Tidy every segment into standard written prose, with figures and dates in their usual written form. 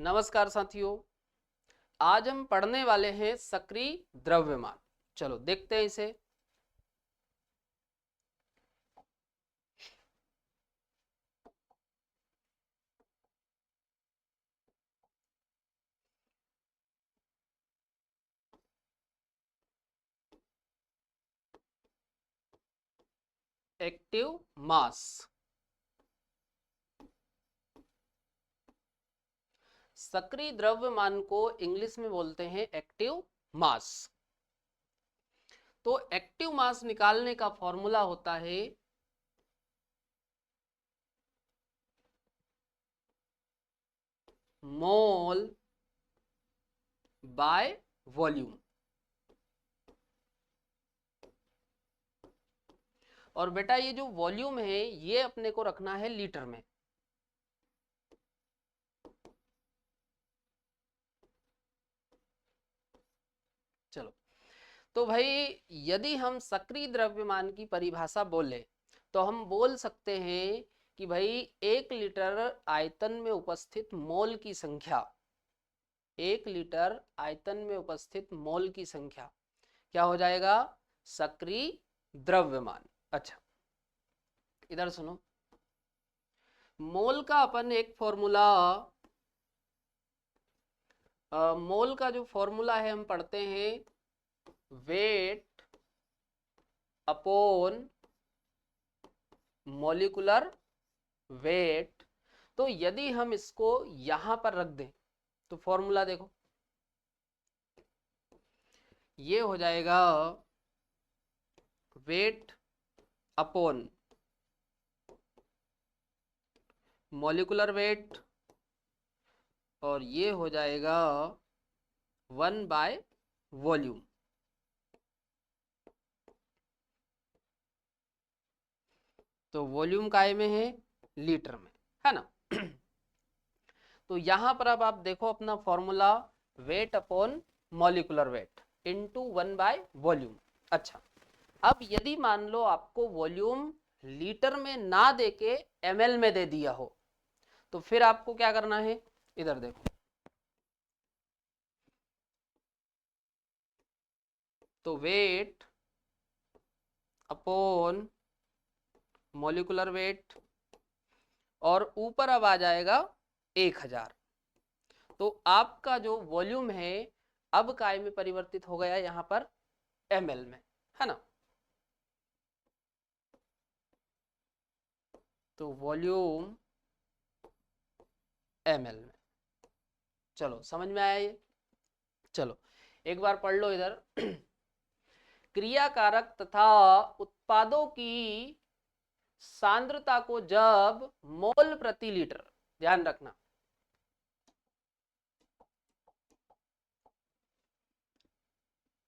नमस्कार साथियों, आज हम पढ़ने वाले हैं सक्रिय द्रव्यमान। चलो देखते हैं इसे। Active mass. सक्रिय द्रव्यमान को इंग्लिश में बोलते हैं एक्टिव मास। तो एक्टिव मास निकालने का फॉर्मूला होता है मोल बाय वॉल्यूम। और बेटा ये जो वॉल्यूम है ये अपने को रखना है लीटर में। चलो, तो भाई यदि हम सक्रिय द्रव्यमान की परिभाषा बोले तो हम बोल सकते हैं कि भाई 1 लीटर आयतन में उपस्थित मोल की संख्या, 1 लीटर आयतन में उपस्थित मोल की संख्या क्या हो जाएगा? सक्रिय द्रव्यमान। अच्छा, इधर सुनो। मोल का अपन एक फॉर्मूला, मोल का जो फॉर्मूला है हम पढ़ते हैं वेट अपॉन मॉलिक्यूलर वेट। तो यदि हम इसको यहां पर रख दें तो फॉर्मूला देखो, ये हो जाएगा वेट अपॉन मॉलिक्यूलर वेट और ये हो जाएगा 1/वॉल्यूम। तो वॉल्यूम काय में है? लीटर में, है ना। तो यहां पर अब आप देखो अपना formula weight upon molecular weight into one by volume. अच्छा, अब यदि मान लो आपको वॉल्यूम लीटर में ना देके ml में दे दिया हो तो फिर आपको क्या करना है? इधर देखो, तो वेट अपॉन मॉलिक्यूलर वेट और ऊपर अब आ जाएगा 1000। तो आपका जो वॉल्यूम है अब काय में परिवर्तित हो गया यहां पर ml में, है ना। तो वॉल्यूम ml में। चलो समझ में आया ये? चलो एक बार पढ़ लो इधर। क्रियाकारक तथा उत्पादों की सांद्रता को जब मोल प्रति लीटर, ध्यान रखना,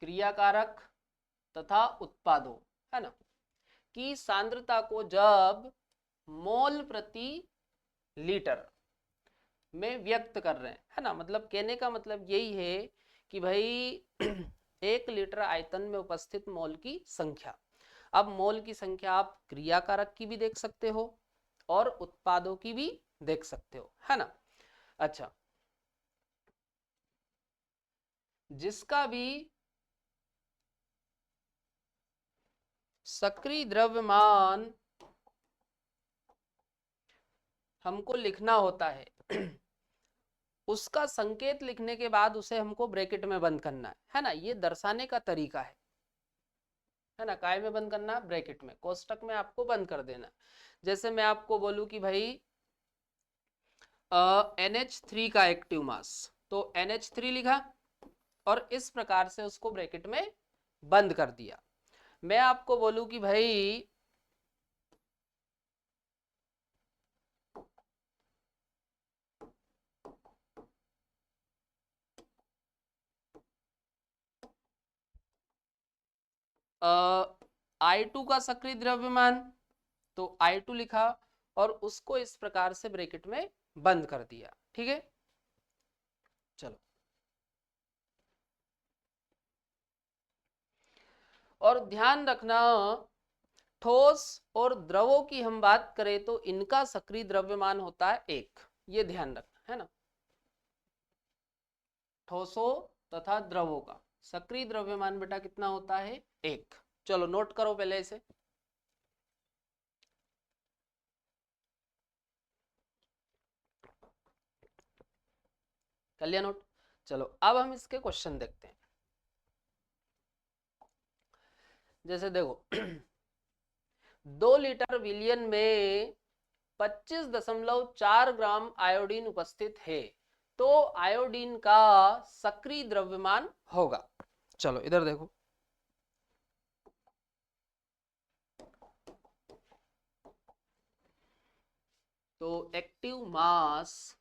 क्रियाकारक तथा उत्पादों, है ना, की सांद्रता को जब मोल प्रति लीटर में व्यक्त कर रहे हैं, है ना, मतलब कहने का मतलब यही है कि भाई 1 लीटर आयतन में उपस्थित मोल की संख्या। अब मोल की संख्या आप क्रियाकारक की भी देख सकते हो और उत्पादों की भी देख सकते हो, है ना। अच्छा, जिसका भी सक्रिय द्रव्यमान हमको लिखना होता है उसका संकेत लिखने के बाद उसे हमको ब्रैकेट में बंद करना है ना। ये दर्शाने का तरीका है ना। काय में बंद करना? ब्रैकेट में, कोष्टक में आपको बंद कर देना। जैसे मैं आपको बोलूं कि भाई NH3 का एक्टिव मास, तो NH3 लिखा और इस प्रकार से उसको ब्रैकेट में बंद कर दिया। मैं आपको बोलूं कि भाई I2 का सक्रिय द्रव्यमान, तो I2 लिखा और उसको इस प्रकार से ब्रैकेट में बंद कर दिया। ठीक है, चलो। और ध्यान रखना, ठोस और द्रवों की हम बात करें तो इनका सक्रिय द्रव्यमान होता है 1, ये ध्यान रखना, है ना। ठोसों तथा द्रवों का सक्रिय द्रव्यमान बेटा कितना होता है? 1। चलो नोट करो पहले इसे। कर लिया नोट? चलो अब हम इसके क्वेश्चन देखते हैं। जैसे देखो 2 लीटर विलियन में 25.4 ग्राम आयोडीन उपस्थित है, तो आयोडीन का सक्रिय द्रव्यमान होगा। चलो इधर देखो, तो एक्टिव मास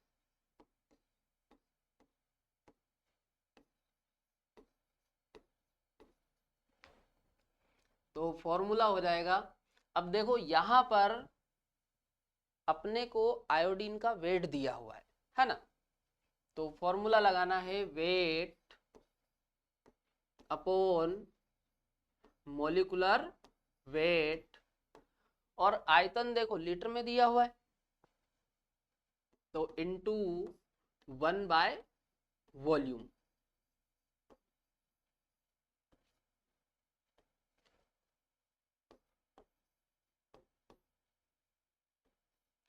तो फॉर्मूला हो जाएगा। अब देखो यहां पर अपने को आयोडीन का वेट दिया हुआ है ना? तो फॉर्मूला लगाना है वेट अपॉन मॉलिक्यूलर वेट, और आयतन देखो लीटर में दिया हुआ है, तो इनटू 1 बाय वॉल्यूम।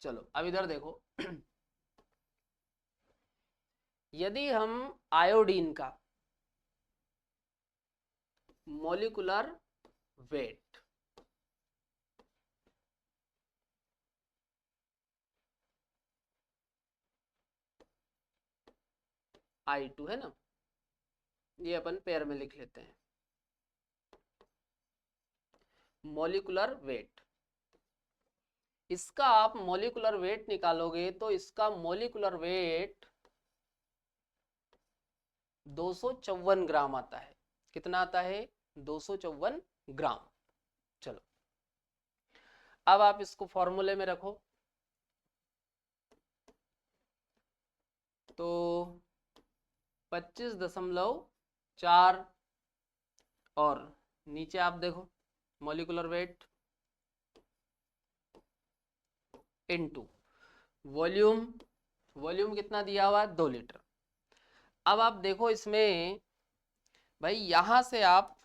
चलो अब इधर देखो यदि हम आयोडीन का मॉलिक्यूलर वेट I2 है ना, ये अपन पेयर में लिख लेते हैं, मॉलिक्यूलर वेट। इसका आप मॉलिक्यूलर वेट निकालोगे तो इसका मॉलिक्यूलर वेट 254 ग्राम आता है। कितना आता है? 254 ग्राम। चलो अब आप इसको फॉर्मूले में रखो, तो 25.4 और नीचे आप देखो molecular weight into volume. Volume कितना दिया हुआ है? 2 लीटर। अब आप देखो इसमें भाई यहां से आप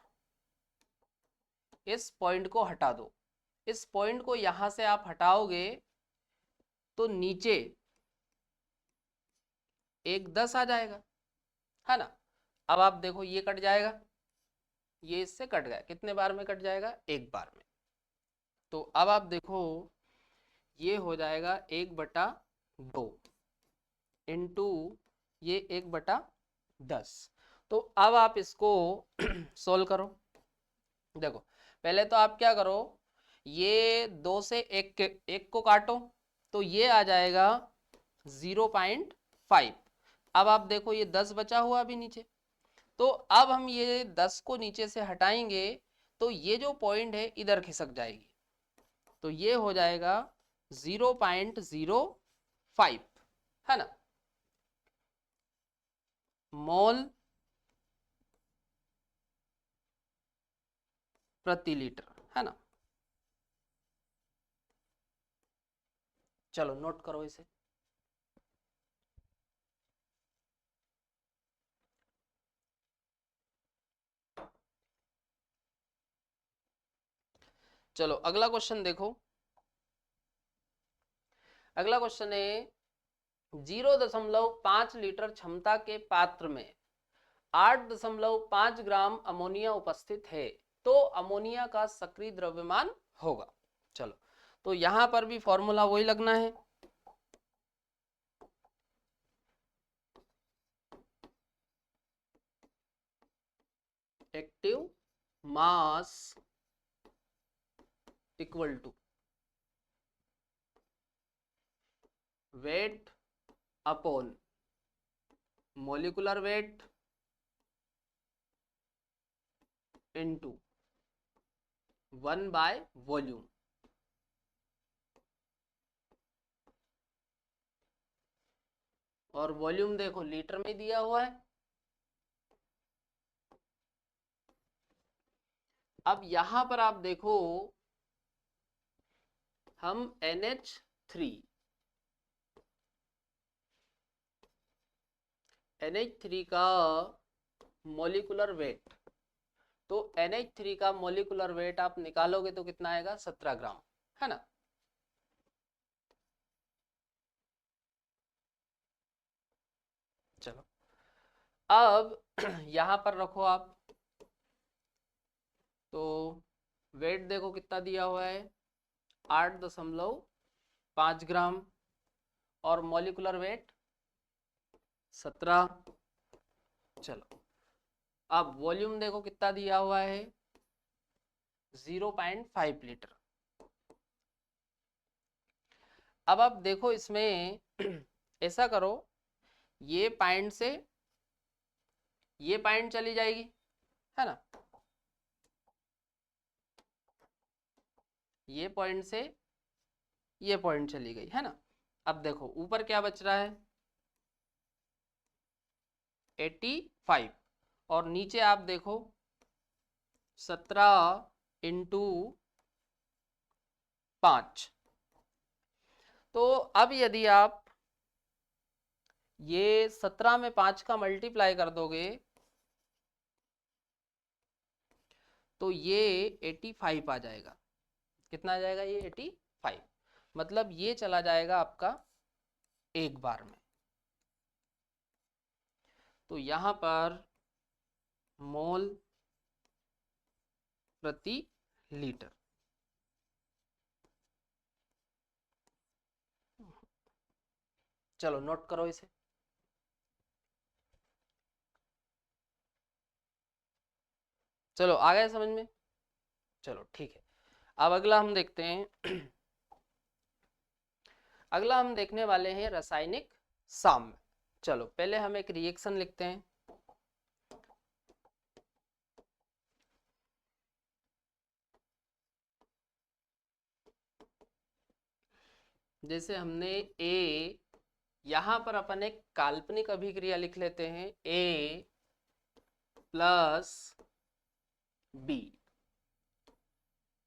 इस पॉइंट को हटा दो, इस पॉइंट को यहां से आप हटाओगे तो नीचे एक 10 आ जाएगा, है ना? अब आप देखो ये कट जाएगा, ये इससे कट गया, कितने बार में कट जाएगा? 1 बार में। तो अब आप देखो ये हो जाएगा 1/2 इंटू ये 1/10। तो अब आप इसको सोल्व करो। देखो पहले तो आप क्या करो, ये 2 से 1 को काटो, तो ये आ जाएगा 0.5। अब आप देखो ये 10 बचा हुआ अभी नीचे, तो अब हम ये 10 को नीचे से हटाएंगे तो ये जो पॉइंट है इधर खिसक जाएगी, तो ये हो जाएगा 0.05, है ना, मोल प्रति लीटर, है ना? चलो नोट करो इसे। चलो अगला क्वेश्चन देखो। अगला क्वेश्चन है 0.5 लीटर क्षमता के पात्र में 8.5 ग्राम अमोनिया उपस्थित है, तो अमोनिया का सक्रिय द्रव्यमान होगा। चलो तो यहां पर भी फॉर्मूला वही लगना है, active mass equal to weight upon molecular weight into 1 by volume. और वॉल्यूम देखो लीटर में दिया हुआ है। अब यहां पर आप देखो हम NH3 NH3 का मोलिकुलर वेट, तो NH3 का मोलिकुलर वेट आप निकालोगे तो कितना आएगा, 17 ग्राम, है ना। चलो अब यहां पर रखो आप, तो वेट देखो कितना दिया हुआ है, 8.5 ग्राम, और मॉलिक्यूलर वेट 17। चलो अब वॉल्यूम देखो कितना दिया हुआ है, 0.5 लीटर। अब आप देखो इसमें ऐसा करो, ये पॉइंट से ये पॉइंट चली जाएगी, है ना, ये पॉइंट से ये पॉइंट चली गई, है ना। अब देखो ऊपर क्या बच रहा है, 85, और नीचे आप देखो 17 × 5। तो अब यदि आप ये 17 में 5 का मल्टीप्लाई कर दोगे तो ये 85 आ जाएगा। कितना आ जाएगा, ये 85, मतलब ये चला जाएगा आपका एक बार में। तो यहां पर मोल प्रति लीटर, चलो नोट करो इसे। चलो आ गया समझ में, चलो ठीक है। अब अगला हम देखते हैं अगला हम देखने वाले हैं रासायनिक साम्य। चलो पहले हम एक रिएक्शन लिखते हैं। जैसे हमने ए, यहां पर अपन एक काल्पनिक अभिक्रिया लिख लेते हैं, ए प्लस बी,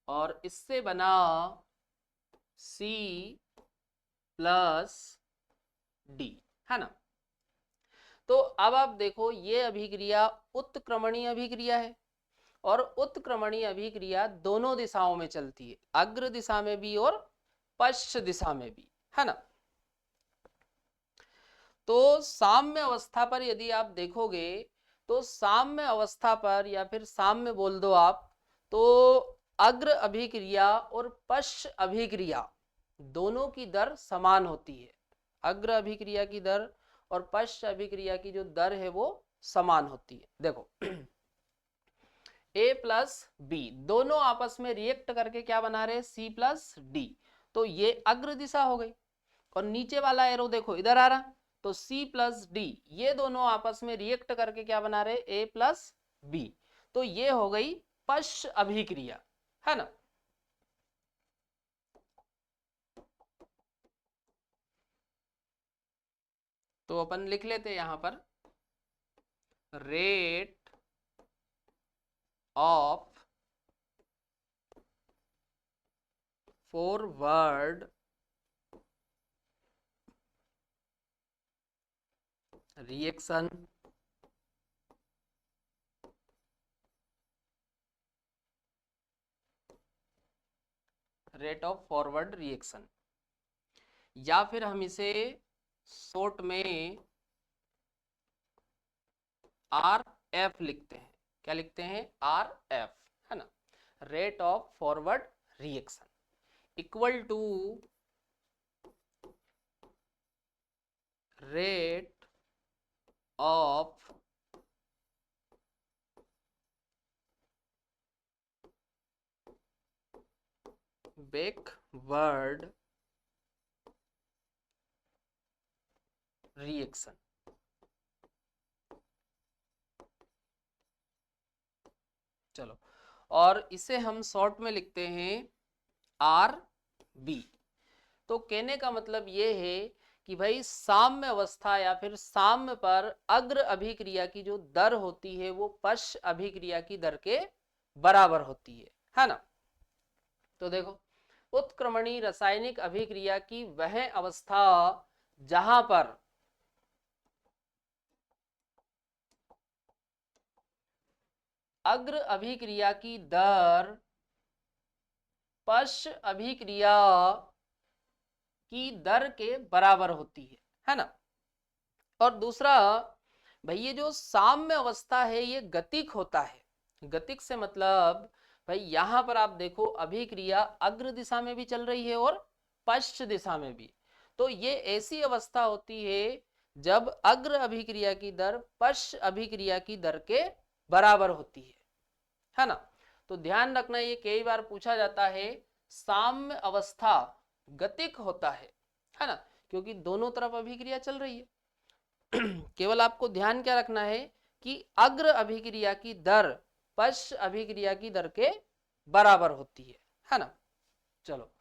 और इससे बना सी प्लस डी, है ना। तो अब आप देखो ये अभिक्रिया उत्क्रमणीय अभिक्रिया है, और उत्क्रमणीय अभिक्रिया दोनों दिशाओं में चलती है, अग्र दिशा में भी और पश्च दिशा में भी, है ना। तो साम्य अवस्था पर यदि आप देखोगे, तो साम्य अवस्था पर या फिर साम्य बोल दो आप, तो अग्र अभिक्रिया और पश्च अभिक्रिया दोनों की दर समान होती है। अग्र अभिक्रिया की दर और पश्च अभिक्रिया की जो दर है वो समान होती है। देखो ए प्लस बी दोनों आपस में रिएक्ट करके क्या बना रहे हैं, सी प्लस डी, तो ये अग्र दिशा हो गई। और नीचे वाला एरो देखो इधर आ रहा, तो सी प्लस डी ये दोनों आपस में रिएक्ट करके क्या बना रहे, ए प्लस बी, तो ये हो गई पश्च अभिक्रिया, है ना। तो अपन लिख लेते हैं यहां पर, rate of forward reaction rate of forward reaction, या फिर हम इसे शॉर्ट में आर एफ लिखते हैं। क्या लिखते हैं, आर एफ, है ना। Rate of forward reaction equal to rate of backward reaction. चलो और इसे हम शॉर्ट में लिखते हैं आर बी। तो कहने का मतलब ये है कि भाई साम्य अवस्था या फिर साम्य पर अग्र अभिक्रिया की जो दर होती है वो पश्च अभिक्रिया की दर के बराबर होती है ना। तो देखो उत्क्रमणी रासायनिक अभिक्रिया की वह अवस्था जहां पर अग्र अभिक्रिया की दर पश्च अभिक्रिया की दर के बराबर होती है ना। और दूसरा भाई ये जो साम्य अवस्था है ये गतिक होता है। गतिक से मतलब भाई यहां पर आप देखो अभिक्रिया अग्र दिशा में भी चल रही है और पश्च दिशा में भी। तो ये ऐसी अवस्था होती है जब अग्र अभिक्रिया की दर पश्च अभिक्रिया की दर के बराबर होती है ना। तो ध्यान रखना ये कई बार पूछा जाता है, साम्य अवस्था गतिक होता है ना, क्योंकि दोनों तरफ अभिक्रिया चल रही है। केवल आपको ध्यान क्या रखना है कि अग्र अभिक्रिया की दर पश्च अभिक्रिया की दर के बराबर होती है ना। चलो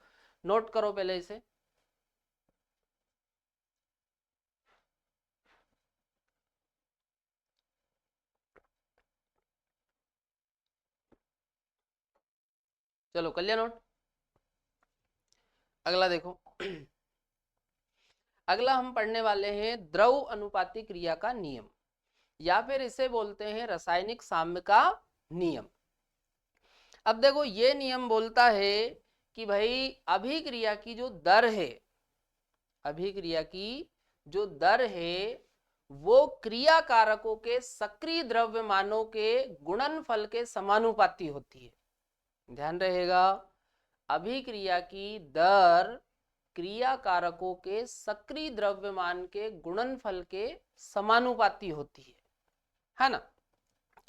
नोट करो पहले इसे। चलो कर लिया नोट। अगला देखो। अगला हम पढ़ने वाले हैं द्रव अनुपाती क्रिया का नियम, या फिर इसे बोलते हैं रासायनिक साम्य का नियम। अब देखो ये नियम बोलता है कि भाई अभिक्रिया की जो दर है, अभिक्रिया की जो दर है वो क्रिया कारकों के सक्रिय द्रव्यमानों के गुणनफल के समानुपाती होती है। ध्यान रहेगा, अभिक्रिया की दर क्रिया कारकों के सक्रिय द्रव्यमान के गुणनफल के समानुपाती होती है ना।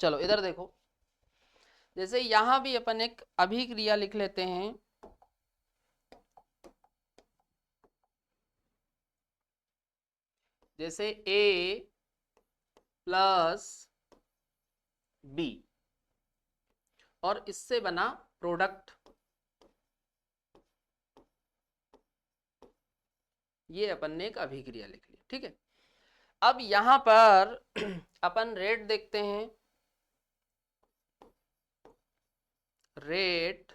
चलो इधर देखो, जैसे यहां भी अपन एक अभिक्रिया लिख लेते हैं। जैसे A प्लस बी और इससे बना प्रोडक्ट, ये अपन ने एक अभिक्रिया लिख ली, ठीक है। अब यहां पर अपन रेट देखते हैं, रेट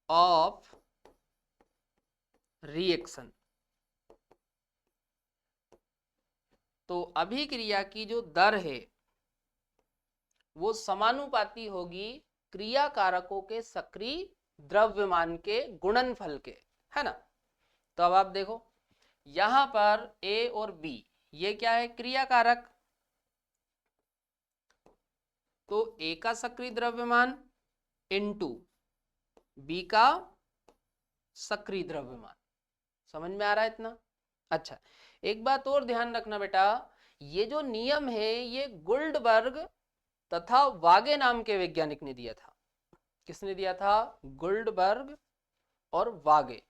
ऑफ रिएक्शन। तो अभिक्रिया की जो दर है वो समानुपाती होगी क्रिया कारकों के सक्रिय द्रव्यमान के गुणनफल के, है ना। तो अब आप देखो यहां पर A और B ये क्या है, क्रिया कारक। तो A का सक्रिय द्रव्यमान इनटू B का सक्रिय द्रव्यमान, समझ में आ रहा है इतना। अच्छा एक बात और ध्यान रखना बेटा, ये जो नियम है ये गुल्डबर्ग तथा वागे नाम के वैज्ञानिक ने दिया था। किसने दिया था, गुल्डबर्ग और वागे,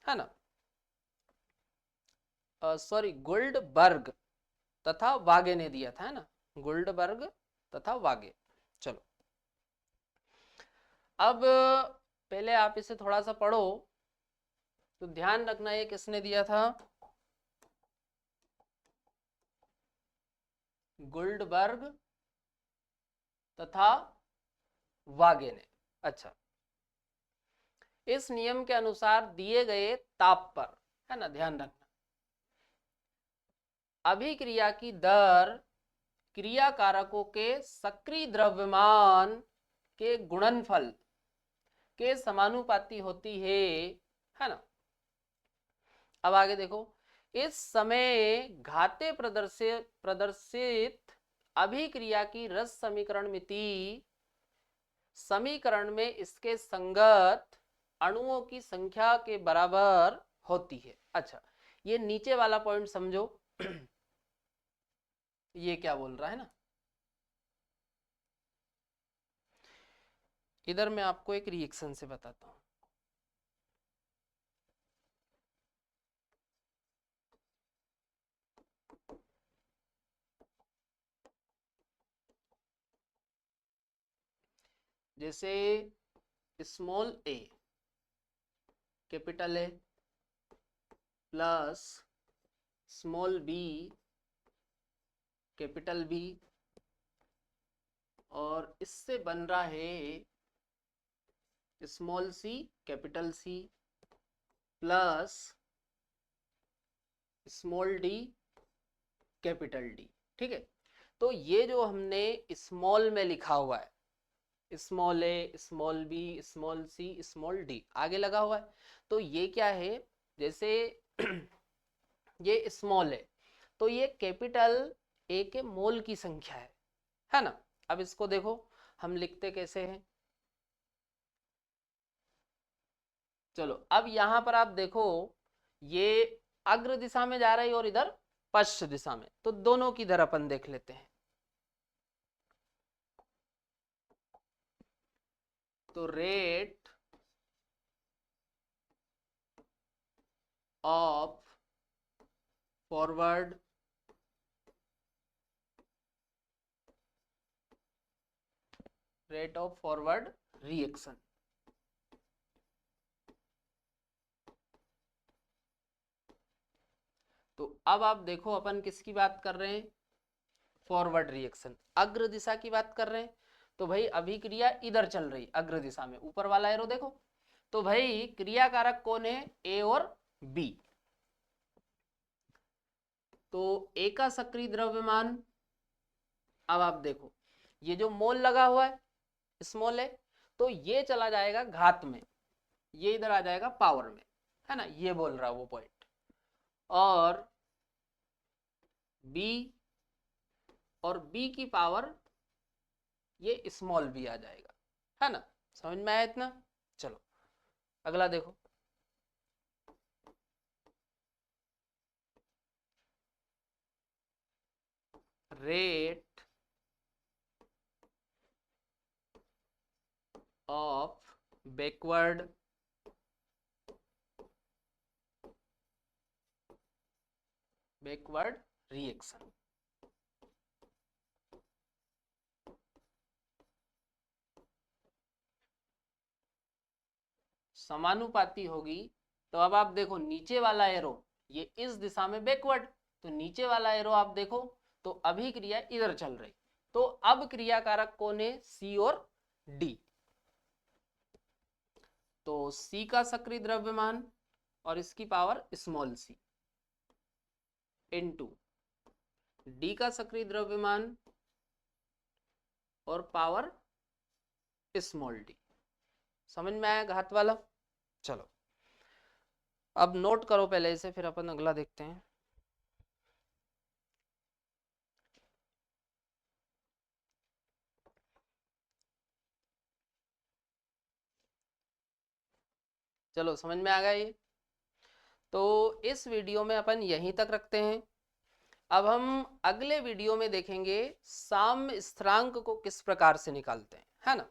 है ना। सॉरी गुल्डबर्ग तथा वागे ने दिया था, है ना, गुल्डबर्ग तथा वागे। चलो अब पहले आप इसे थोड़ा सा पढ़ो तो ध्यान रखना ये किसने दिया था, गुल्डबर्ग तथा वागे ने। अच्छा इस नियम के अनुसार दिए गए ताप पर, है ना, ध्यान रखना, अभिक्रिया की दर क्रिया कारकों के सक्रिय द्रव्यमान के गुणनफल के समानुपाती होती है ना। अब आगे देखो, इस समय घाते प्रदर्शित अभिक्रिया की रस समीकरण मिति समीकरण में इसके संगत अणुओं की संख्या के बराबर होती है। अच्छा ये नीचे वाला पॉइंट समझो ये क्या बोल रहा है ना, इधर मैं आपको एक रिएक्शन से बताता हूं। जैसे small a capital A plus small b capital B और इससे बन रहा है small c capital C plus small d capital D, ठीक है। तो ये जो हमने स्मॉल में लिखा हुआ है स्मॉल ए, small B, small C, small D आगे लगा हुआ है। तो ये क्या है, जैसे ये स्मॉल है तो ये कैपिटल ए के मोल की संख्या है ना। अब इसको देखो हम लिखते कैसे हैं, चलो अब यहां पर आप देखो ये अग्र दिशा में जा रही है और इधर पश्च दिशा में, तो दोनों की दर अपन देख लेते हैं। तो रेट ऑफ फॉरवर्ड रिएक्शन, तो अब आप देखो अपन किसकी बात कर रहे हैं, फॉरवर्ड रिएक्शन, अग्र दिशा की बात कर रहे हैं। तो भाई अभिक्रिया इधर चल रही अग्र दिशा में, ऊपर वाला एरो देखो। तो भाई क्रिया कारक कौन है, ए और बी। तो ए का सक्रिय द्रव्यमान, अब आप देखो ये जो मोल लगा हुआ है स्मॉल है, तो ये चला जाएगा घात में, ये इधर आ जाएगा पावर में, है ना, ये बोल रहा वो पॉइंट। और बी, और बी की पावर ये स्मॉल बी आ जाएगा, है ना, समझ में आया इतना। चलो अगला देखो, रेट ऑफ बैकवर्ड रिएक्शन, समानुपाती होगी। तो अब आप देखो नीचे वाला एरो ये इस दिशा में बैकवर्ड, तो नीचे वाला एरो आप देखो तो अभिक्रिया इधर चल रही, तो अब क्रिया कारक कौन है, सी और डी। तो सी का सक्रिय द्रव्यमान और इसकी power small C into D का सक्रिय द्रव्यमान और पावर स्मॉल डी, समझ में आया घात वाला। चलो अब नोट करो पहले इसे, फिर अपन अगला देखते हैं। चलो समझ में आ गया ये। तो इस वीडियो में अपन यहीं तक रखते हैं। अब हम अगले वीडियो में देखेंगे साम्य स्थिरांक को किस प्रकार से निकालते हैं, है ना।